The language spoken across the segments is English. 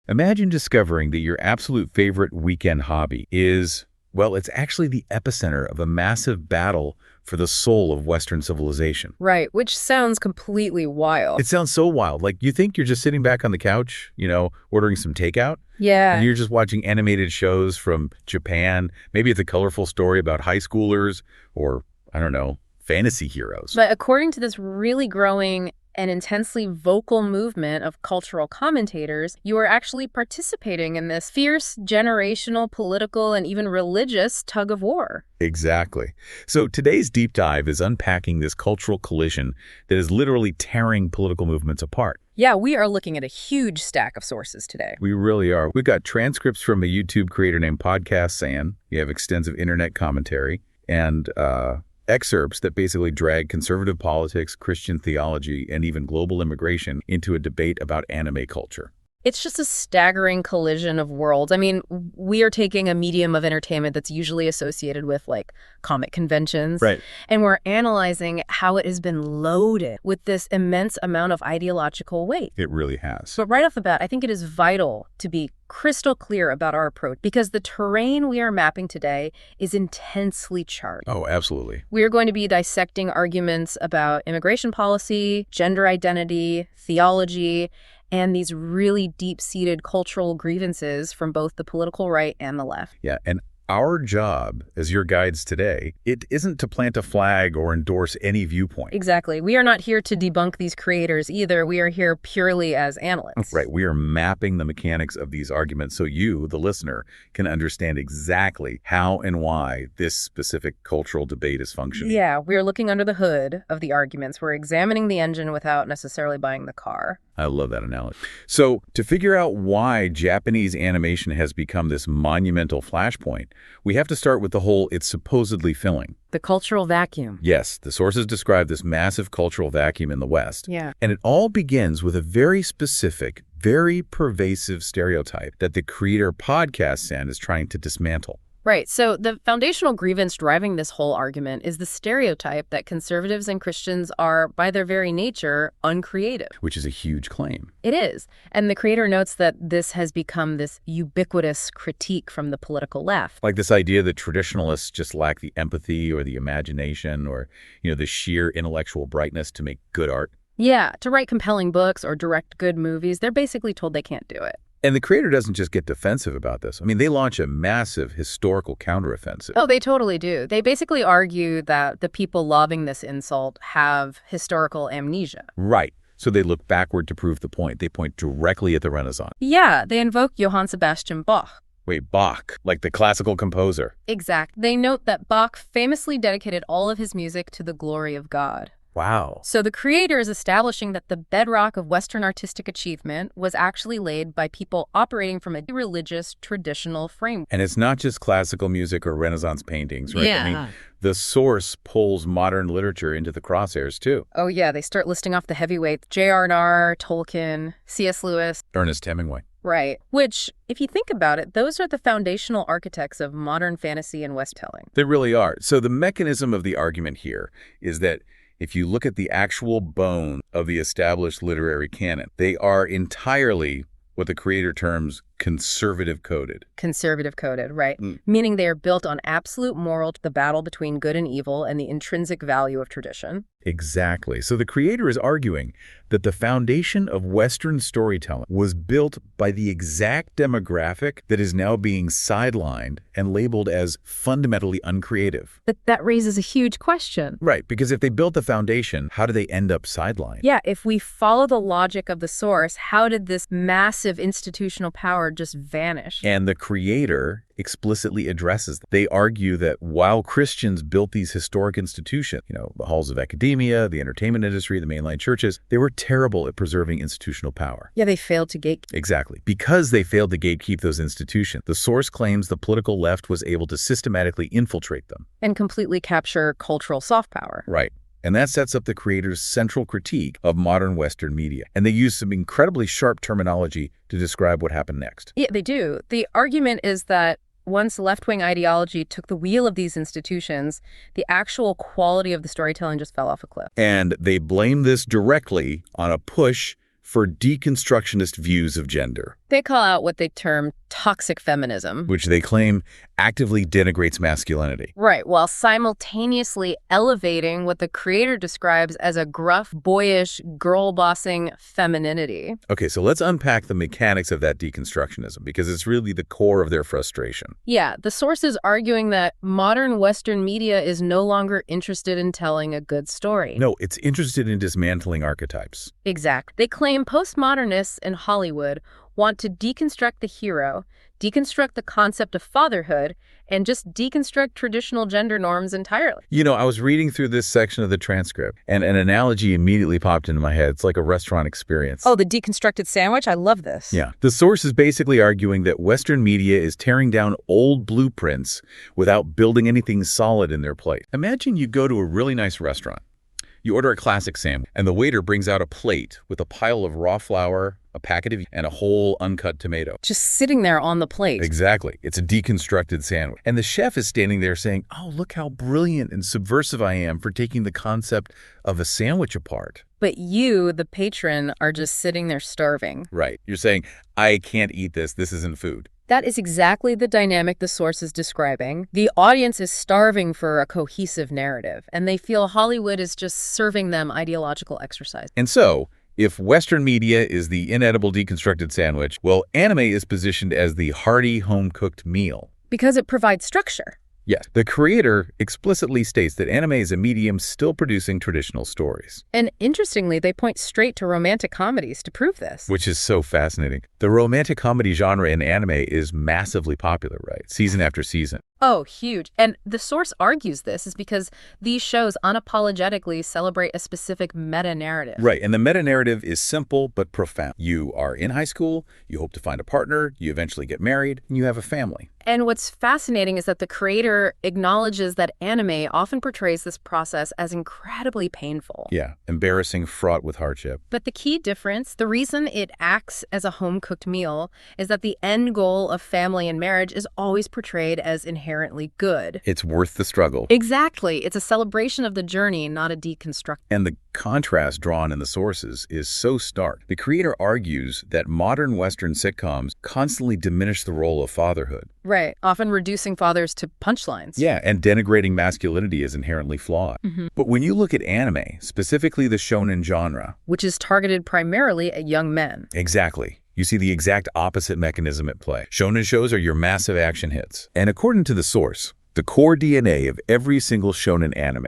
Imagine discovering that your absolute favorite weekend hobby is, well, it's actually the epicenter of a massive battle for the soul of Western civilization. Right, which sounds completely wild. It sounds so wild. Like, you think you're just sitting back on the couch, ordering some takeout? Yeah. And you're just watching animated shows from Japan. Maybe it's a colorful story about high schoolers or, I don't know, fantasy heroes. But according to this really growing and intensely vocal movement of cultural commentators, you are actually participating in this fierce generational, political, and even religious tug of war. Exactly. So today's deep dive is unpacking this cultural collision that is literally tearing political movements apart. Yeah, we are looking at a huge stack of sources today. We really are. We've got transcripts from a YouTube creator named Podcast San. You have extensive internet commentary and excerpts that basically drag conservative politics, Christian theology, and even global immigration into a debate about anime culture. It's just a staggering collision of worlds. I mean, we are taking a medium of entertainment that's usually associated with, like, comic conventions. Right. And we're analyzing how it has been loaded with this immense amount of ideological weight. It really has. But right off the bat, I think it is vital to be crystal clear about our approach because the terrain we are mapping today is intensely charged. Oh, absolutely. We are going to be dissecting arguments about immigration policy, gender identity, theology, and these really deep-seated cultural grievances from both the political right and the left. Yeah, and our job as your guides today, it isn't to plant a flag or endorse any viewpoint. Exactly. We are not here to debunk these creators either. We are here purely as analysts. Right. We are mapping the mechanics of these arguments so you, the listener, can understand exactly how and why this specific cultural debate is functioning. Yeah, we are looking under the hood of the arguments. We're examining the engine without necessarily buying the car. I love that analogy. So to figure out why Japanese animation has become this monumental flashpoint, we have to start with the hole it's supposedly filling. The cultural vacuum. Yes, the sources describe this massive cultural vacuum in the West. Yeah. And it all begins with a very specific, very pervasive stereotype that the creator Podcast San is trying to dismantle. Right. So the foundational grievance driving this whole argument is the stereotype that conservatives and Christians are, by their very nature, uncreative. Which is a huge claim. It is. And the creator notes that this has become this ubiquitous critique from the political left. Like this idea that traditionalists just lack the empathy or the imagination or, the sheer intellectual brightness to make good art. Yeah, to write compelling books or direct good movies, they're basically told they can't do it. And the creator doesn't just get defensive about this. I mean, they launch a massive historical counteroffensive. Oh, they totally do. They basically argue that the people lobbing this insult have historical amnesia. Right. So they look backward to prove the point. They point directly at the Renaissance. Yeah, they invoke Johann Sebastian Bach. Wait, Bach, like the classical composer. Exact. They note that Bach famously dedicated all of his music to the glory of God. Wow. So the creator is establishing that the bedrock of Western artistic achievement was actually laid by people operating from a religious, traditional framework. And it's not just classical music or Renaissance paintings, right? Yeah. I mean, the source pulls modern literature into the crosshairs, too. Oh, yeah. They start listing off the heavyweights. J.R.R., Tolkien, C.S. Lewis. Ernest Hemingway. Right. Which, if you think about it, those are the foundational architects of modern fantasy and West-telling. They really are. So the mechanism of the argument here is that if you look at the actual bone of the established literary canon, they are entirely what the creator terms conservative coded. Conservative coded, right. Meaning they are built on absolute moral, the battle between good and evil, and the intrinsic value of tradition. Exactly. So the creator is arguing that the foundation of Western storytelling was built by the exact demographic that is now being sidelined and labeled as fundamentally uncreative. But that raises a huge question. Right, because if they built the foundation, how do they end up sidelined? Yeah, if we follow the logic of the source, how did this massive institutional power just vanish? And the creator explicitly addresses them. They argue that while Christians built these historic institutions, the halls of academia, the entertainment industry, the mainline churches, they were terrible at preserving institutional power. Yeah, they failed to gatekeep. Exactly. Because they failed to gatekeep those institutions, the source claims the political left was able to systematically infiltrate them. And completely capture cultural soft power. Right. And that sets up the creator's central critique of modern Western media. And they use some incredibly sharp terminology to describe what happened next. Yeah, they do. The argument is that once left-wing ideology took the wheel of these institutions, the actual quality of the storytelling just fell off a cliff. And they blame this directly on a push for deconstructionist views of gender. They call out what they term toxic feminism. Which they claim actively denigrates masculinity. Right, while simultaneously elevating what the creator describes as a gruff, boyish, girl-bossing femininity. Okay, so let's unpack the mechanics of that deconstructionism, because it's really the core of their frustration. Yeah, the source is arguing that modern Western media is no longer interested in telling a good story. No, it's interested in dismantling archetypes. Exact. They claim postmodernists in Hollywood want to deconstruct the hero, deconstruct the concept of fatherhood, and just deconstruct traditional gender norms entirely. You know, I was reading through this section of the transcript, and an analogy immediately popped into my head. It's like a restaurant experience. Oh, the deconstructed sandwich? I love this. Yeah. The source is basically arguing that Western media is tearing down old blueprints without building anything solid in their plate. Imagine you go to a really nice restaurant. You order a classic sandwich, and the waiter brings out a plate with a pile of raw flour, a packet of, and a whole uncut tomato. Just sitting there on the plate. Exactly. It's a deconstructed sandwich. And the chef is standing there saying, oh, look how brilliant and subversive I am for taking the concept of a sandwich apart. But you, the patron, are just sitting there starving. Right. You're saying, I can't eat this. This isn't food. That is exactly the dynamic the source is describing. The audience is starving for a cohesive narrative, and they feel Hollywood is just serving them ideological exercise. And so, if Western media is the inedible deconstructed sandwich, well, anime is positioned as the hearty, home-cooked meal. Because it provides structure. Yes, the creator explicitly states that anime is a medium still producing traditional stories. And interestingly, they point straight to romantic comedies to prove this. Which is so fascinating. The romantic comedy genre in anime is massively popular, right? Season after season. Oh, huge. And the source argues this is because these shows unapologetically celebrate a specific meta-narrative. Right, and the meta-narrative is simple but profound. You are in high school, you hope to find a partner, you eventually get married, and you have a family. And what's fascinating is that the creator acknowledges that anime often portrays this process as incredibly painful. Yeah, embarrassing, fraught with hardship. But the key difference, the reason it acts as a home-cooked meal, is that the end goal of family and marriage is always portrayed as inherently good. It's worth the struggle. Exactly. It's a celebration of the journey, not a deconstruction. And the contrast drawn in the sources is so stark. The creator argues that modern Western sitcoms constantly diminish the role of fatherhood. Right, often reducing fathers to punchlines. Yeah, and denigrating masculinity is inherently flawed. But when you look at anime, specifically the shonen genre, which is targeted primarily at young men. Exactly. You see the exact opposite mechanism at play. Shonen shows are your massive action hits. And according to the source, the core DNA of every single shonen anime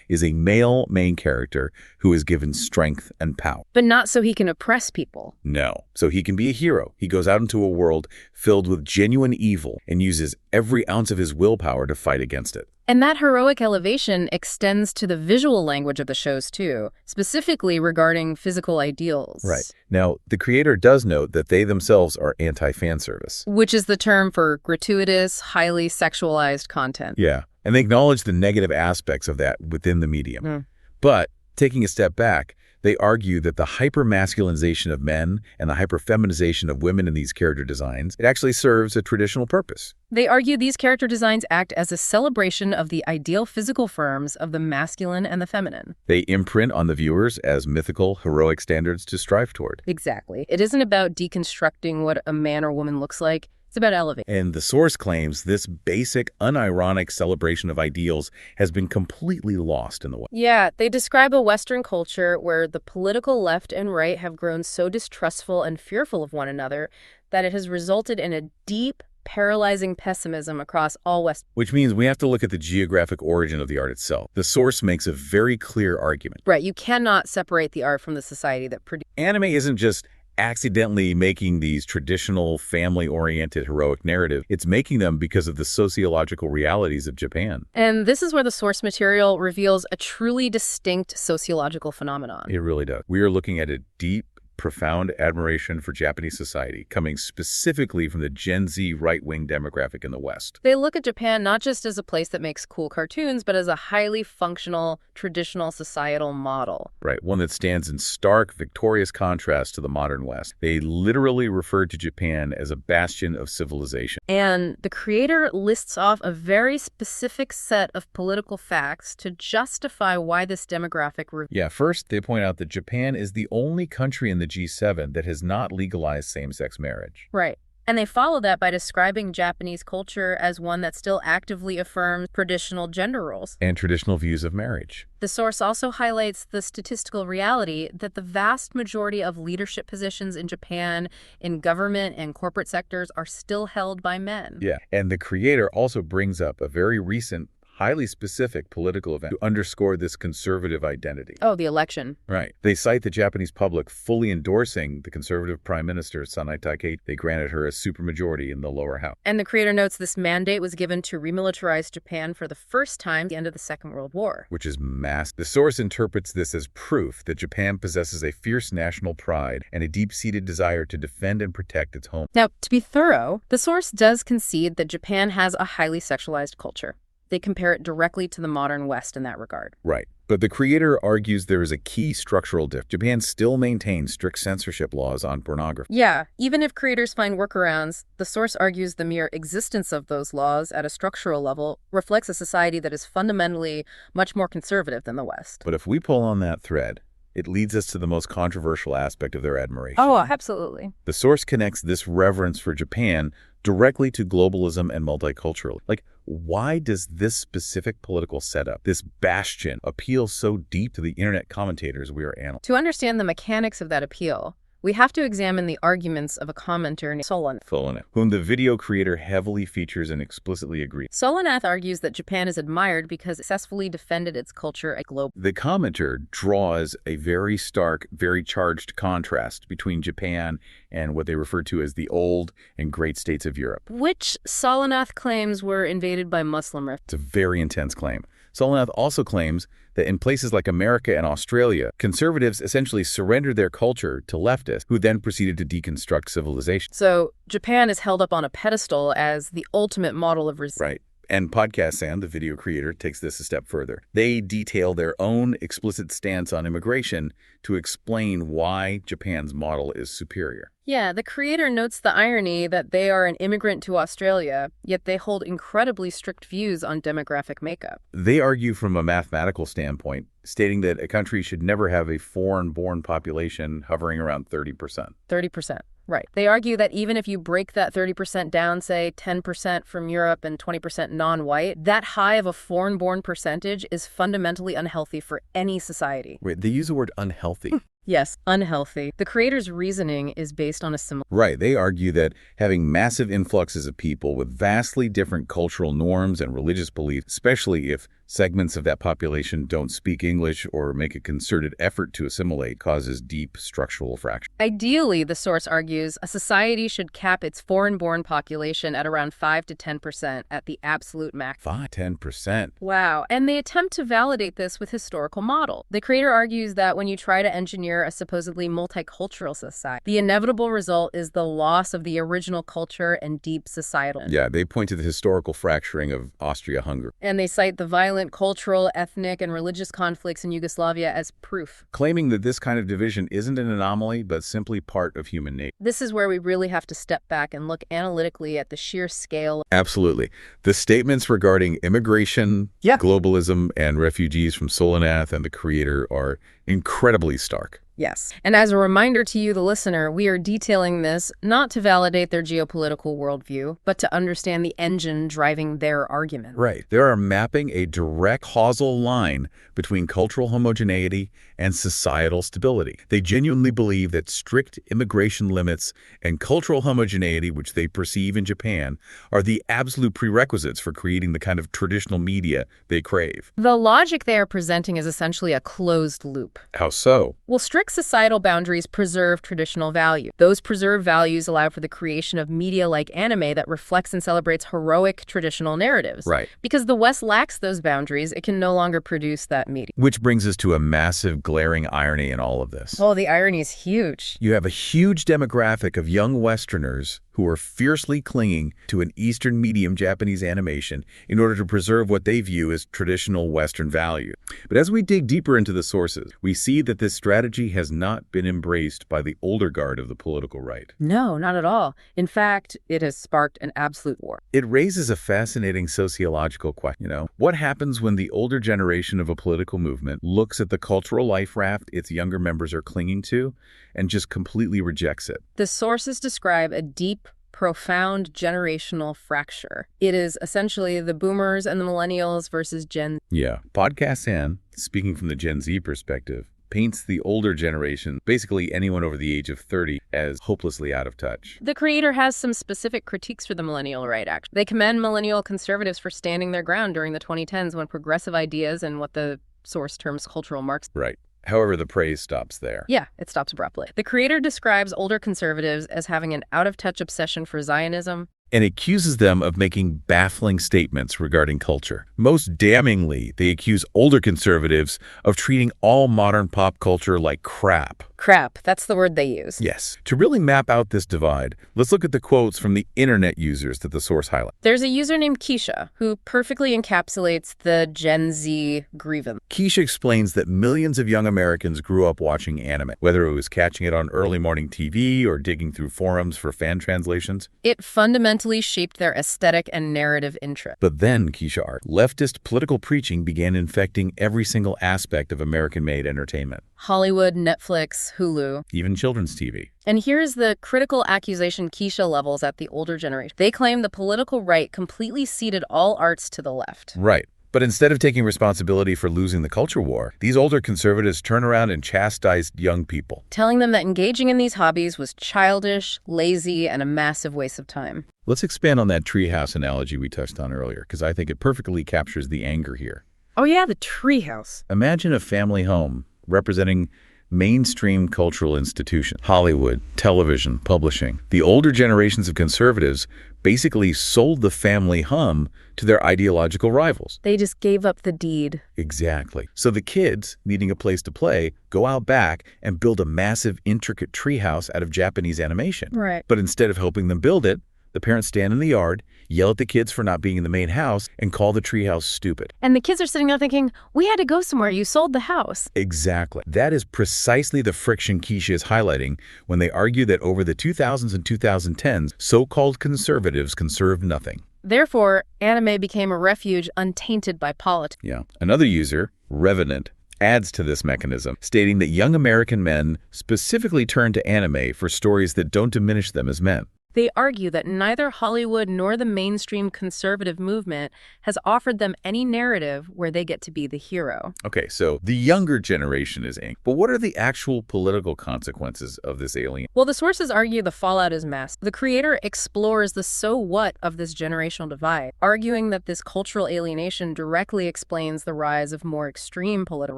is a male main character who is given strength and power. But not so he can oppress people. No. So he can be a hero. He goes out into a world filled with genuine evil and uses every ounce of his willpower to fight against it. And that heroic elevation extends to the visual language of the shows, too, specifically regarding physical ideals. Right. Now, the creator does note that they themselves are anti-fan service. Which is the term for gratuitous, highly sexualized content. Yeah. And they acknowledge the negative aspects of that within the medium. But taking a step back, they argue that the hyper-masculinization of men and the hyper-feminization of women in these character designs, it actually serves a traditional purpose. They argue these character designs act as a celebration of the ideal physical forms of the masculine and the feminine. They imprint on the viewers as mythical, heroic standards to strive toward. Exactly. It isn't about deconstructing what a man or woman looks like. It's about elevating. And the source claims this basic, unironic celebration of ideals has been completely lost in the West. Yeah, they describe a Western culture where the political left and right have grown so distrustful and fearful of one another that it has resulted in a deep, paralyzing pessimism across all West. Which means we have to look at the geographic origin of the art itself. The source makes a very clear argument. Right, you cannot separate the art from the society that produces. Anime isn't just accidentally making these traditional family-oriented heroic narrative. It's making them because of the sociological realities of Japan. And this is where the source material reveals a truly distinct sociological phenomenon. It really does. We are looking at a deep, profound admiration for Japanese society, coming specifically from the Gen Z right-wing demographic in the West. They look at Japan not just as a place that makes cool cartoons, but as a highly functional, traditional societal model. Right, one that stands in stark, victorious contrast to the modern West. They literally refer to Japan as a bastion of civilization. And the creator lists off a very specific set of political facts to justify why this demographic... Yeah, first, they point out that Japan is the only country in the G7 that has not legalized same-sex marriage. Right. And they follow that by describing Japanese culture as one that still actively affirms traditional gender roles and traditional views of marriage. The source also highlights the statistical reality that the vast majority of leadership positions in Japan in government and corporate sectors are still held by men. Yeah, and the creator also brings up a very recent, highly specific political event to underscore this conservative identity. Oh, the election. Right. They cite the Japanese public fully endorsing the conservative Prime Minister, Sanae Takei. They granted her a supermajority in the lower house. And the creator notes this mandate was given to remilitarize Japan for the first time at the end of the Second World War. Which is massive. The source interprets this as proof that Japan possesses a fierce national pride and a deep-seated desire to defend and protect its home. Now, to be thorough, the source does concede that Japan has a highly sexualized culture. They compare it directly to the modern West in that regard. Right. But the creator argues there is a key structural difference. Japan still maintains strict censorship laws on pornography. Yeah, even if creators find workarounds, the source argues the mere existence of those laws at a structural level reflects a society that is fundamentally much more conservative than the West. But if we pull on that thread, it leads us to the most controversial aspect of their admiration. Oh, absolutely. The source connects this reverence for Japan directly to globalism and multicultural. Like, why does this specific political setup, this bastion, appeal so deep to the internet commentators we are analyzing? To understand the mechanics of that appeal, we have to examine the arguments of a commenter named Solanath, whom the video creator heavily features and explicitly agrees. Solanath argues that Japan is admired because it successfully defended its culture at global. The commenter draws a very stark, very charged contrast between Japan and what they refer to as the old and great states of Europe, which Solanath claims were invaded by Muslim refugees. It's a very intense claim. Solanath also claims that in places like America and Australia, conservatives essentially surrendered their culture to leftists, who then proceeded to deconstruct civilization. So Japan is held up on a pedestal as the ultimate model of resistance. Right. And Podcast Sam, the video creator, takes this a step further. They detail their own explicit stance on immigration to explain why Japan's model is superior. Yeah, the creator notes the irony that they are an immigrant to Australia, yet they hold incredibly strict views on demographic makeup. They argue from a mathematical standpoint, stating that a country should never have a foreign-born population hovering around 30%. 30%. Right. They argue that even if you break that 30% down, say 10% from Europe and 20% non-white, that high of a foreign-born percentage is fundamentally unhealthy for any society. Wait, they use the word unhealthy. Yes, unhealthy. The creator's reasoning is based on a similar... Right. They argue that having massive influxes of people with vastly different cultural norms and religious beliefs, especially if segments of that population don't speak English or make a concerted effort to assimilate, causes deep structural fracture. Ideally, the source argues, a society should cap its foreign-born population at around 5 to 10% at the absolute max. 5–10%. Wow. And they attempt to validate this with historical model. The creator argues that when you try to engineer a supposedly multicultural society, the inevitable result is the loss of the original culture and deep societal. Yeah, they point to the historical fracturing of Austria-Hungary. And they cite the violent cultural, ethnic, and religious conflicts in Yugoslavia as proof, claiming that this kind of division isn't an anomaly, but simply part of human nature. This is where we really have to step back and look analytically at the sheer scale. Absolutely. The statements regarding immigration, globalism, and refugees from Solanath and the creator are incredibly stark. Yes. And as a reminder to you, the listener, we are detailing this not to validate their geopolitical worldview, but to understand the engine driving their argument. Right. They are mapping a direct causal line between cultural homogeneity and societal stability. They genuinely believe that strict immigration limits and cultural homogeneity, which they perceive in Japan, are the absolute prerequisites for creating the kind of traditional media they crave. The logic they are presenting is essentially a closed loop. How so? Well, strict societal boundaries preserve traditional value. Those preserved values allow for the creation of media like anime that reflects and celebrates heroic traditional narratives. Right. Because the West lacks those boundaries, it can no longer produce that media. Which brings us to a massive glaring irony in all of this. Oh, the irony is huge. You have a huge demographic of young Westerners who are fiercely clinging to an Eastern medium Japanese animation in order to preserve what they view as traditional Western values. But as we dig deeper into the sources, we see that this strategy has not been embraced by the older guard of the political right. No, not at all. In fact, it has sparked an absolute war. It raises a fascinating sociological question. What happens when the older generation of a political movement looks at the cultural life raft its younger members are clinging to and just completely rejects it? The sources describe a deep, profound generational fracture. It is essentially the boomers and the millennials versus Gen Z. Yeah. Podcast Ann, speaking from the Gen Z perspective, paints the older generation, basically anyone over the age of 30, as hopelessly out of touch. The creator has some specific critiques for the millennial right, actually. They commend millennial conservatives for standing their ground during the 2010s when progressive ideas and what the source terms cultural Marxism. Right. However, the praise stops there. Yeah, it stops abruptly. The creator describes older conservatives as having an out-of-touch obsession for Zionism, and accuses them of making baffling statements regarding culture. Most damningly, they accuse older conservatives of treating all modern pop culture like crap. Crap, that's the word they use. Yes. To really map out this divide, let's look at the quotes from the internet users that the source highlights. There's a user named Keisha who perfectly encapsulates the Gen Z grievance. Keisha explains that millions of young Americans grew up watching anime, whether it was catching it on early morning TV or digging through forums for fan translations. It fundamentally shaped their aesthetic and narrative interest. But then, Keisha argued, leftist political preaching began infecting every single aspect of American-made entertainment. Hollywood, Netflix, Hulu. Even children's TV. And here's the critical accusation Keisha levels at the older generation. They claim the political right completely ceded all arts to the left. Right. But instead of taking responsibility for losing the culture war, these older conservatives turn around and chastise young people, telling them that engaging in these hobbies was childish, lazy, and a massive waste of time. Let's expand on that treehouse analogy we touched on earlier, because I think it perfectly captures the anger here. Oh yeah, the treehouse. Imagine a family home representing mainstream cultural institutions, Hollywood, television, publishing. The older generations of conservatives basically sold the family home to their ideological rivals. They just gave up the deed. Exactly. So the kids, needing a place to play, go out back and build a massive, intricate treehouse out of Japanese animation. Right. But instead of helping them build it, the parents stand in the yard, yell at the kids for not being in the main house, and call the treehouse stupid. And the kids are sitting there thinking, we had to go somewhere, you sold the house. Exactly. That is precisely the friction Keisha is highlighting when they argue that over the 2000s and 2010s, so-called conservatives conserved nothing. Therefore, anime became a refuge untainted by politics. Yeah. Another user, Revenant, adds to this mechanism, stating that young American men specifically turn to anime for stories that don't diminish them as men. They argue that neither Hollywood nor the mainstream conservative movement has offered them any narrative where they get to be the hero. Okay, so the younger generation is angry. But what are the actual political consequences of this alien? Well, the sources argue the fallout is massive. The creator explores the so what of this generational divide, arguing that this cultural alienation directly explains the rise of more extreme political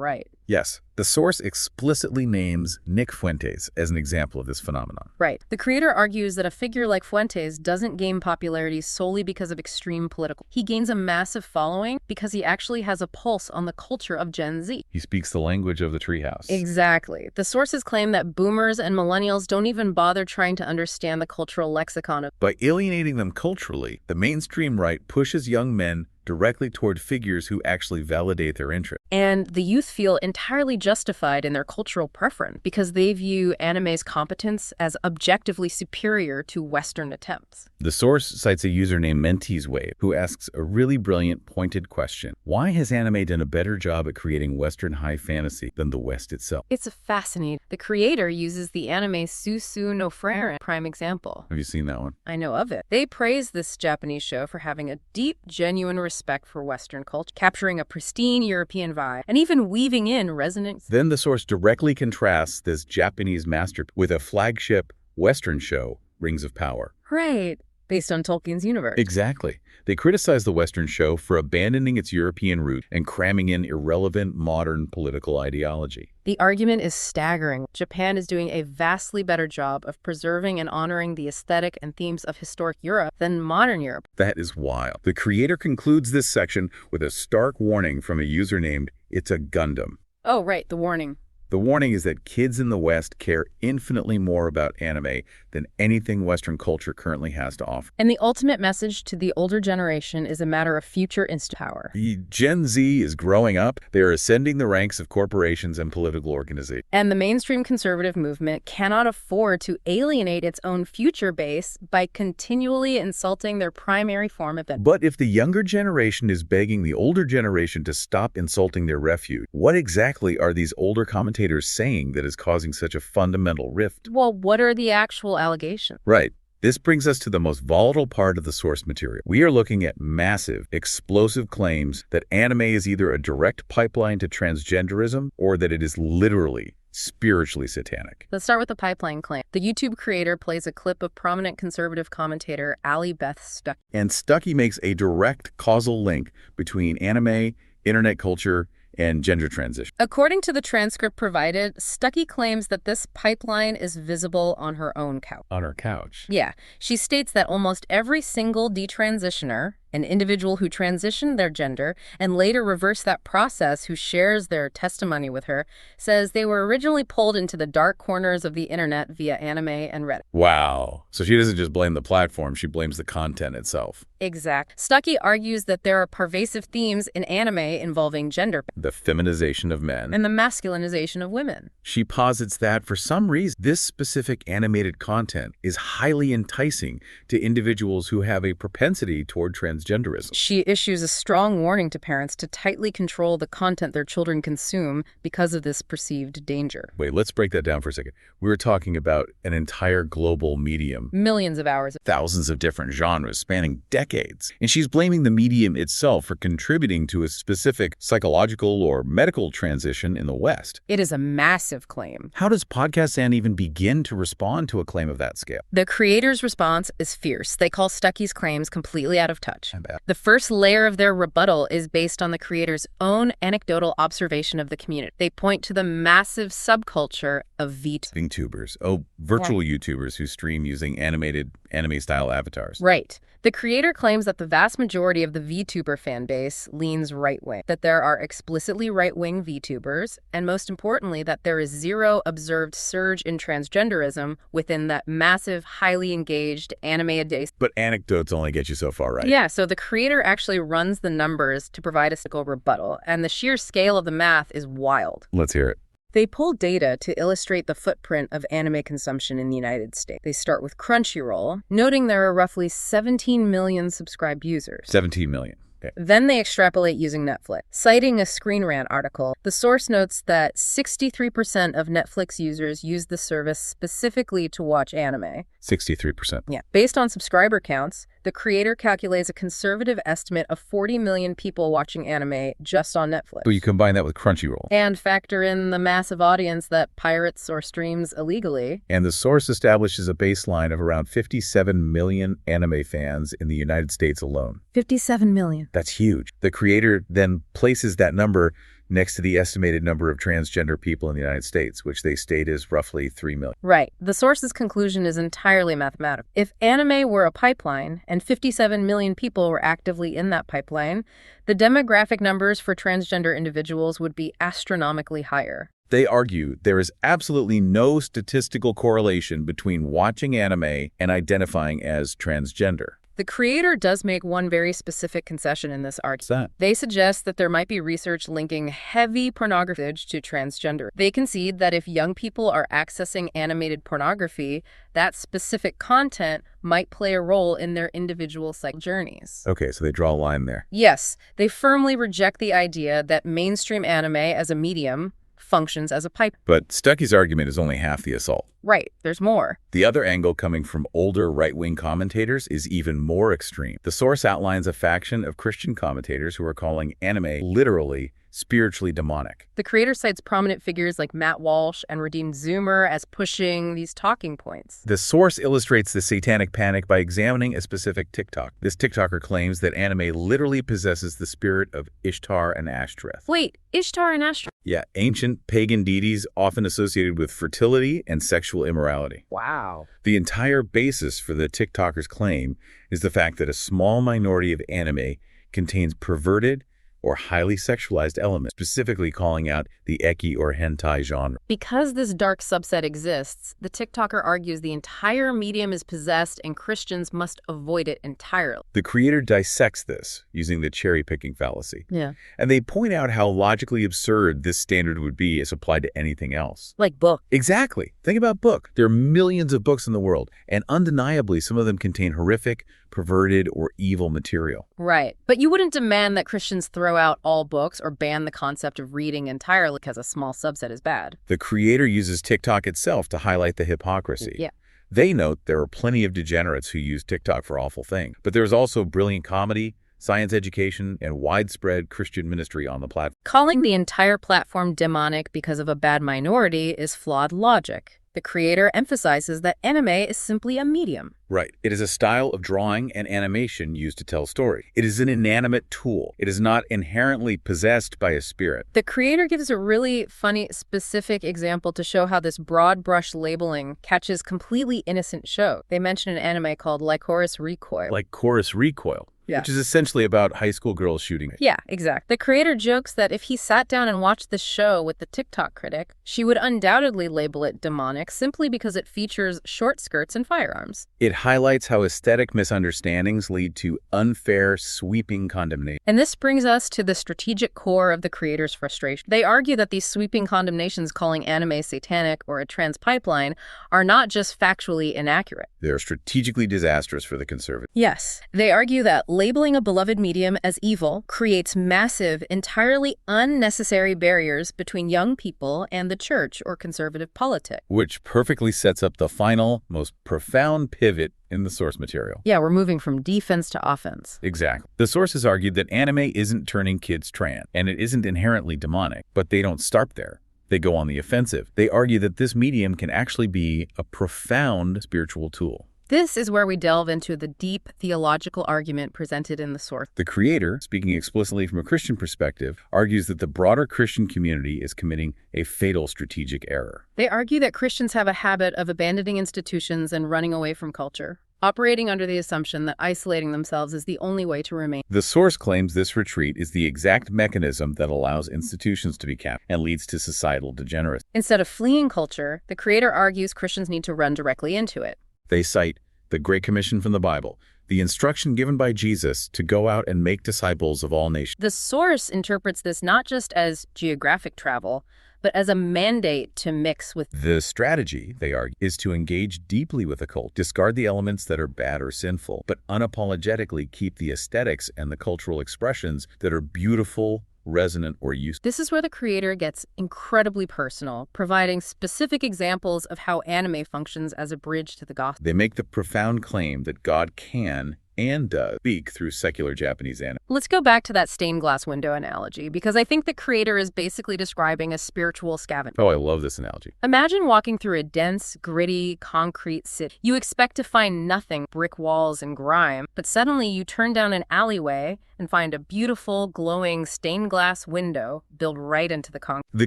right. Yes, the source explicitly names Nick Fuentes as an example of this phenomenon. Right. The creator argues that a figure like Fuentes doesn't gain popularity solely because of extreme political. He gains a massive following because he actually has a pulse on the culture of Gen Z. He speaks the language of the treehouse. Exactly. The sources claim that boomers and millennials don't even bother trying to understand the cultural lexicon of. By alienating them culturally, the mainstream right pushes young men directly toward figures who actually validate their interest. And the youth feel entirely justified in their cultural preference because they view anime's competence as objectively superior to Western attempts. The source cites a user named Mentee's Wave, who asks a really brilliant, pointed question. Why has anime done a better job at creating Western high fantasy than the West itself? It's fascinating. The creator uses the anime Susu no Frere prime example. Have you seen that one? I know of it. They praise this Japanese show for having a deep, genuine respect for Western culture, capturing a pristine European vibe, and even weaving in resonance. Then the source directly contrasts this Japanese masterpiece with a flagship Western show, Rings of Power. Right. Based on Tolkien's universe. Exactly. They criticize the Western show for abandoning its European root and cramming in irrelevant modern political ideology. The argument is staggering. Japan is doing a vastly better job of preserving and honoring the aesthetic and themes of historic Europe than modern Europe. That is wild. The creator concludes this section with a stark warning from a user named It's a Gundam. Oh, right, the warning. The warning is that kids in the West care infinitely more about anime than anything Western culture currently has to offer. And the ultimate message to the older generation is a matter of future instant power. The Gen Z is growing up. They are ascending the ranks of corporations and political organizations. And the mainstream conservative movement cannot afford to alienate its own future base by continually insulting their primary form of it. But if the younger generation is begging the older generation to stop insulting their refuge, what exactly are these older commentators saying that is causing such a fundamental rift? Well, what are the actual allegations? Right. This brings us to the most volatile part of the source material. We are looking at massive, explosive claims that anime is either a direct pipeline to transgenderism or that it is literally spiritually satanic. Let's start with the pipeline claim. The YouTube creator plays a clip of prominent conservative commentator Allie Beth Stuckey. And Stuckey makes a direct causal link between anime, internet culture, and gender transition. According to the transcript provided, Stuckey claims that this pipeline is visible on her own couch. On her couch? Yeah. She states that almost every single detransitioner, an individual who transitioned their gender and later reversed that process who shares their testimony with her, says they were originally pulled into the dark corners of the internet via anime and Reddit. Wow. So she doesn't just blame the platform, she blames the content itself. Exact. Stuckey argues that there are pervasive themes in anime involving gender. The feminization of men. And the masculinization of women. She posits that, for some reason, this specific animated content is highly enticing to individuals who have a propensity toward transgenderism. She issues a strong warning to parents to tightly control the content their children consume because of this perceived danger. Wait, let's break that down for a second. We were talking about an entire global medium. Millions of hours. Thousands of different genres spanning decades. And she's blaming the medium itself for contributing to a specific psychological or medical transition in the West. It is a massive claim. How does Podcast.An even begin to respond to a claim of that scale? The creator's response is fierce. They call Stuckey's claims completely out of touch. The first layer of their rebuttal is based on the creator's own anecdotal observation of the community. They point to the massive subculture of VTubers. Oh, virtual YouTubers who stream using animated anime-style avatars. Right. The creator claims that the vast majority of the VTuber fan base leans right-wing, that there are explicitly right-wing VTubers, and most importantly, that there is zero observed surge in transgenderism within that massive, highly engaged anime-adjacent. But anecdotes only get you so far, right? Yeah, so the creator actually runs the numbers to provide a statistical rebuttal, and the sheer scale of the math is wild. Let's hear it. They pull data to illustrate the footprint of anime consumption in the United States. They start with Crunchyroll, noting there are roughly 17 million subscribed users. 17 million. Okay. Then they extrapolate using Netflix. Citing a Screen Rant article, the source notes that 63% of Netflix users use the service specifically to watch anime. 63%. Yeah. Based on subscriber counts, the creator calculates a conservative estimate of 40 million people watching anime just on Netflix. But you combine that with Crunchyroll. And factor in the massive audience that pirates or streams illegally. And the source establishes a baseline of around 57 million anime fans in the United States alone. 57 million. That's huge. The creator then places that number next to the estimated number of transgender people in the United States, which they state is roughly 3 million. Right. The source's conclusion is entirely mathematical. If anime were a pipeline and 57 million people were actively in that pipeline, the demographic numbers for transgender individuals would be astronomically higher. They argue there is absolutely no statistical correlation between watching anime and identifying as transgender. The creator does make one very specific concession in this argument. What's that? They suggest that there might be research linking heavy pornography to transgender. They concede that if young people are accessing animated pornography, that specific content might play a role in their individual psych journeys. Okay, so they draw a line there. Yes, they firmly reject the idea that mainstream anime as a medium functions as a pipe. But Stuckey's argument is only half the assault. Right, there's more. The other angle coming from older right-wing commentators is even more extreme. The source outlines a faction of Christian commentators who are calling anime literally spiritually demonic. The creator cites prominent figures like Matt Walsh and Redeemed Zoomer as pushing these talking points. The source illustrates the satanic panic by examining a specific TikTok. This TikToker claims that anime literally possesses the spirit of Ishtar and Ashtoreth. Wait, Ishtar and Ashtoreth? Yeah, ancient pagan deities often associated with fertility and sexual immorality. Wow. The entire basis for the TikToker's claim is the fact that a small minority of anime contains perverted or highly sexualized elements, specifically calling out the eki or hentai genre. Because this dark subset exists, the TikToker argues the entire medium is possessed and Christians must avoid it entirely. The creator dissects this using the cherry-picking fallacy. Yeah. And they point out how logically absurd this standard would be as applied to anything else. Like book. Exactly. Think about book. There are millions of books in the world, and undeniably some of them contain horrific, perverted, or evil material. Right. But you wouldn't demand that Christians throw out all books or ban the concept of reading entirely because a small subset is bad. The creator uses TikTok itself to highlight the hypocrisy. Yeah. They note there are plenty of degenerates who use TikTok for awful things, but there's also brilliant comedy, science education, and widespread Christian ministry on the platform. Calling the entire platform demonic because of a bad minority is flawed logic. The creator emphasizes that anime is simply a medium. Right. It is a style of drawing and animation used to tell story. It is an inanimate tool. It is not inherently possessed by a spirit. The creator gives a really funny, specific example to show how this broad brush labeling catches completely innocent show. They mention an anime called Lycoris Recoil. Like Chorus Recoil. Yeah. Which is essentially about high school girls shooting. Yeah, exactly. The creator jokes that if he sat down and watched the show with the TikTok critic, she would undoubtedly label it demonic simply because it features short skirts and firearms. It highlights how aesthetic misunderstandings lead to unfair, sweeping condemnation. And this brings us to the strategic core of the creator's frustration. They argue that these sweeping condemnations calling anime satanic or a trans pipeline are not just factually inaccurate. They're strategically disastrous for the conservative. Yes. They argue that labeling a beloved medium as evil creates massive, entirely unnecessary barriers between young people and the church or conservative politics. Which perfectly sets up the final, most profound pivot in the source material. Yeah, we're moving from defense to offense. Exactly. The sources argued that anime isn't turning kids trans, and it isn't inherently demonic, but they don't start there. They go on the offensive. They argue that this medium can actually be a profound spiritual tool. This is where we delve into the deep theological argument presented in the source. The creator, speaking explicitly from a Christian perspective, argues that the broader Christian community is committing a fatal strategic error. They argue that Christians have a habit of abandoning institutions and running away from culture, operating under the assumption that isolating themselves is the only way to remain. The source claims this retreat is the exact mechanism that allows institutions to be capped and leads to societal degeneracy. Instead of fleeing culture, the creator argues Christians need to run directly into it. They cite the Great Commission from the Bible, the instruction given by Jesus to go out and make disciples of all nations. The source interprets this not just as geographic travel, but as a mandate to mix with. The strategy, they argue, is to engage deeply with the cult, discard the elements that are bad or sinful, but unapologetically keep the aesthetics and the cultural expressions that are beautiful, resonant, or useful. This is where the creator gets incredibly personal, providing specific examples of how anime functions as a bridge to the gospel. They make the profound claim that God can and does speak through secular Japanese anime. Let's go back to that stained glass window analogy, because I think the creator is basically describing a spiritual scavenger. Oh, I love this analogy. Imagine walking through a dense, gritty, concrete city. You expect to find nothing, brick walls and grime, but suddenly you turn down an alleyway and find a beautiful, glowing stained glass window built right into the concrete. The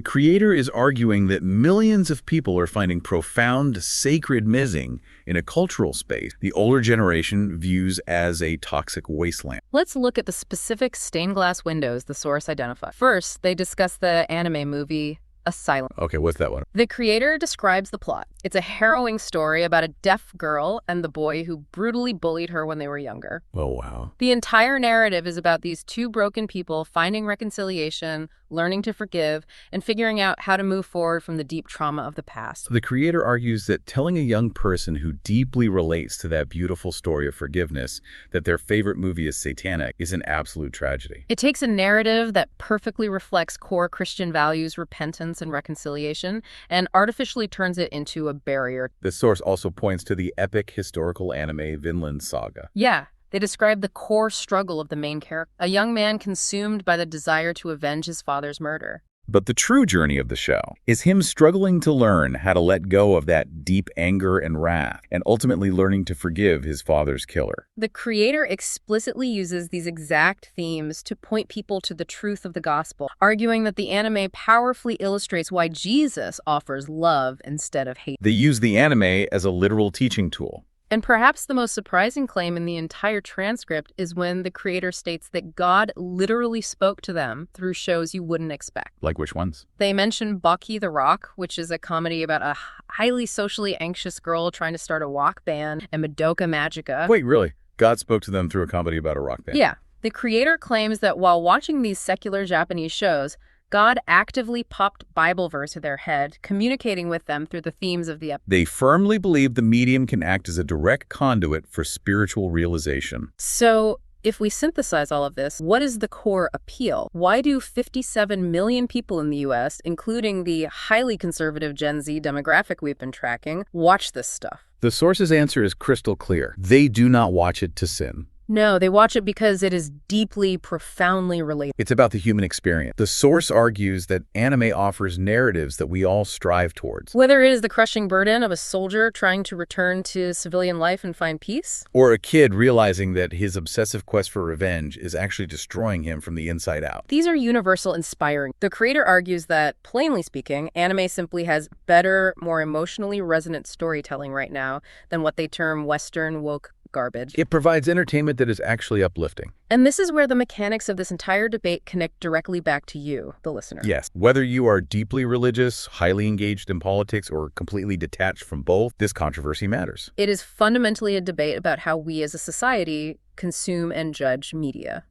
creator is arguing that millions of people are finding profound, sacred missing in a cultural space the older generation views as a toxic wasteland. Let's look at the specific stained glass windows the source identified. First, they discuss the anime movie Asylum. Okay, what's that one? The creator describes the plot. It's a harrowing story about a deaf girl and the boy who brutally bullied her when they were younger. Oh, wow. The entire narrative is about these two broken people finding reconciliation, learning to forgive, and figuring out how to move forward from the deep trauma of the past. The creator argues that telling a young person who deeply relates to that beautiful story of forgiveness that their favorite movie is satanic is an absolute tragedy. It takes a narrative that perfectly reflects core Christian values, repentance, and reconciliation, and artificially turns it into a barrier. The source also points to the epic historical anime Vinland Saga. Yeah. They describe the core struggle of the main character, a young man consumed by the desire to avenge his father's murder. But the true journey of the show is him struggling to learn how to let go of that deep anger and wrath, and ultimately learning to forgive his father's killer. The creator explicitly uses these exact themes to point people to the truth of the gospel, arguing that the anime powerfully illustrates why Jesus offers love instead of hate. They use the anime as a literal teaching tool. And perhaps the most surprising claim in the entire transcript is when the creator states that God literally spoke to them through shows you wouldn't expect. Like which ones? They mention Baki the Rock, which is a comedy about a highly socially anxious girl trying to start a rock band, and Madoka Magica. Wait, really? God spoke to them through a comedy about a rock band? Yeah. The creator claims that while watching these secular Japanese shows, God actively popped Bible verse to their head, communicating with them through the themes of the episode. They firmly believe the medium can act as a direct conduit for spiritual realization. So, if we synthesize all of this, what is the core appeal? Why do 57 million people in the U.S., including the highly conservative Gen Z demographic we've been tracking, watch this stuff? The source's answer is crystal clear. They do not watch it to sin. No, they watch it because it is deeply, profoundly related. It's about the human experience. The source argues that anime offers narratives that we all strive towards. Whether it is the crushing burden of a soldier trying to return to civilian life and find peace, or a kid realizing that his obsessive quest for revenge is actually destroying him from the inside out. these are universal inspiring. The creator argues that, plainly speaking, anime simply has better, more emotionally resonant storytelling right now than what they term Western woke garbage. It provides entertainment that is actually uplifting. And this is where the mechanics of this entire debate connect directly back to you, the listener. Yes, whether you are deeply religious, highly engaged in politics, or completely detached from both, this controversy matters. It is fundamentally a debate about how we as a society consume and judge media.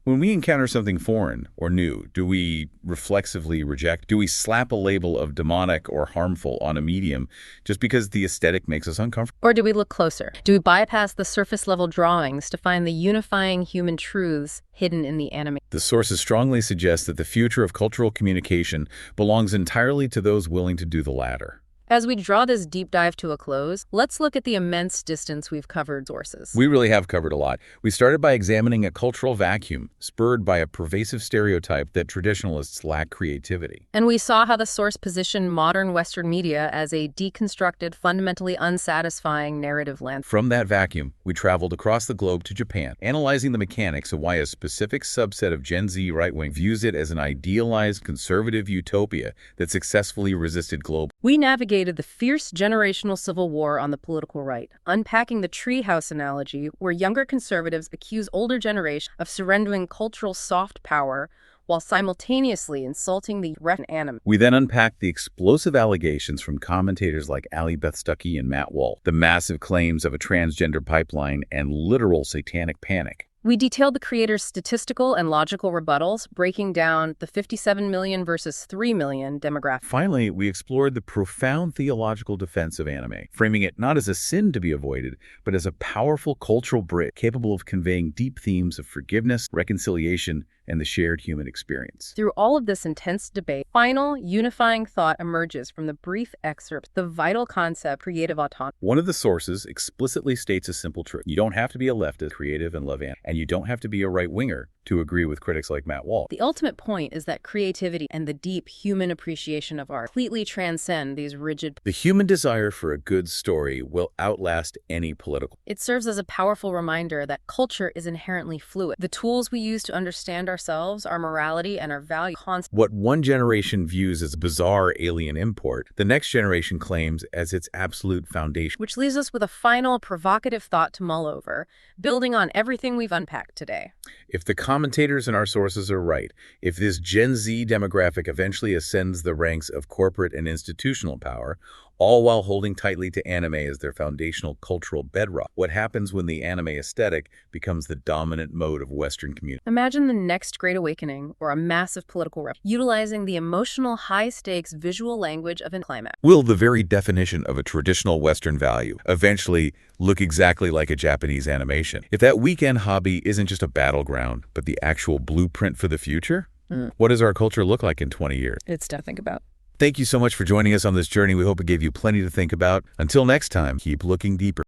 When we encounter something foreign or new, do we reflexively reject? Do we slap a label of demonic or harmful on a medium just because the aesthetic makes us uncomfortable? Or do we look closer? Do we bypass the surface-level drawings to find the unifying human truths hidden in the anime? The sources strongly suggest that the future of cultural communication belongs entirely to those willing to do the latter. As we draw this deep dive to a close, let's look at the immense distance we've covered sources. We really have covered a lot. We started by examining a cultural vacuum spurred by a pervasive stereotype that traditionalists lack creativity. And we saw how the source positioned modern Western media as a deconstructed, fundamentally unsatisfying narrative landscape. From that vacuum, we traveled across the globe to Japan, analyzing the mechanics of why a specific subset of Gen Z right-wing views it as an idealized conservative utopia that successfully resisted global. We navigated the fierce generational civil war on the political right, unpacking the treehouse analogy where younger conservatives accuse older generations of surrendering cultural soft power while simultaneously insulting the anime. We then unpacked the explosive allegations from commentators like Ali Beth Stuckey and Matt Wall, the massive claims of a transgender pipeline, and literal satanic panic. We detailed the creator's statistical and logical rebuttals, breaking down the 57 million versus 3 million demographic. Finally, we explored the profound theological defense of anime, framing it not as a sin to be avoided, but as a powerful cultural bridge capable of conveying deep themes of forgiveness, reconciliation, and the shared human experience. Through all of this intense debate, final unifying thought emerges from the brief excerpt, the vital concept, creative autonomy. One of the sources explicitly states a simple truth. You don't have to be a leftist, creative, and love anime, and you don't have to be a right-winger to agree with critics like Matt Wall. The ultimate point is that creativity and the deep human appreciation of art completely transcend these rigid. The human desire for a good story will outlast any political. It serves as a powerful reminder that culture is inherently fluid. The tools we use to understand ourselves, our morality, and our value. What one generation views as a bizarre alien import, the next generation claims as its absolute foundation. Which leaves us with a final provocative thought to mull over, building on everything we've unpacked today. If the commentators and our sources are right, if this Gen Z demographic eventually ascends the ranks of corporate and institutional power, all while holding tightly to anime as their foundational cultural bedrock, what happens when the anime aesthetic becomes the dominant mode of Western community? Imagine the next great awakening or a massive political revolution, utilizing the emotional, high-stakes visual language of a climax. Will the very definition of a traditional Western value eventually look exactly like a Japanese animation? If that weekend hobby isn't just a battleground, but the actual blueprint for the future, what does our culture look like in 20 years? It's to think about. Thank you so much for joining us on this journey. We hope it gave you plenty to think about. Until next time, keep looking deeper.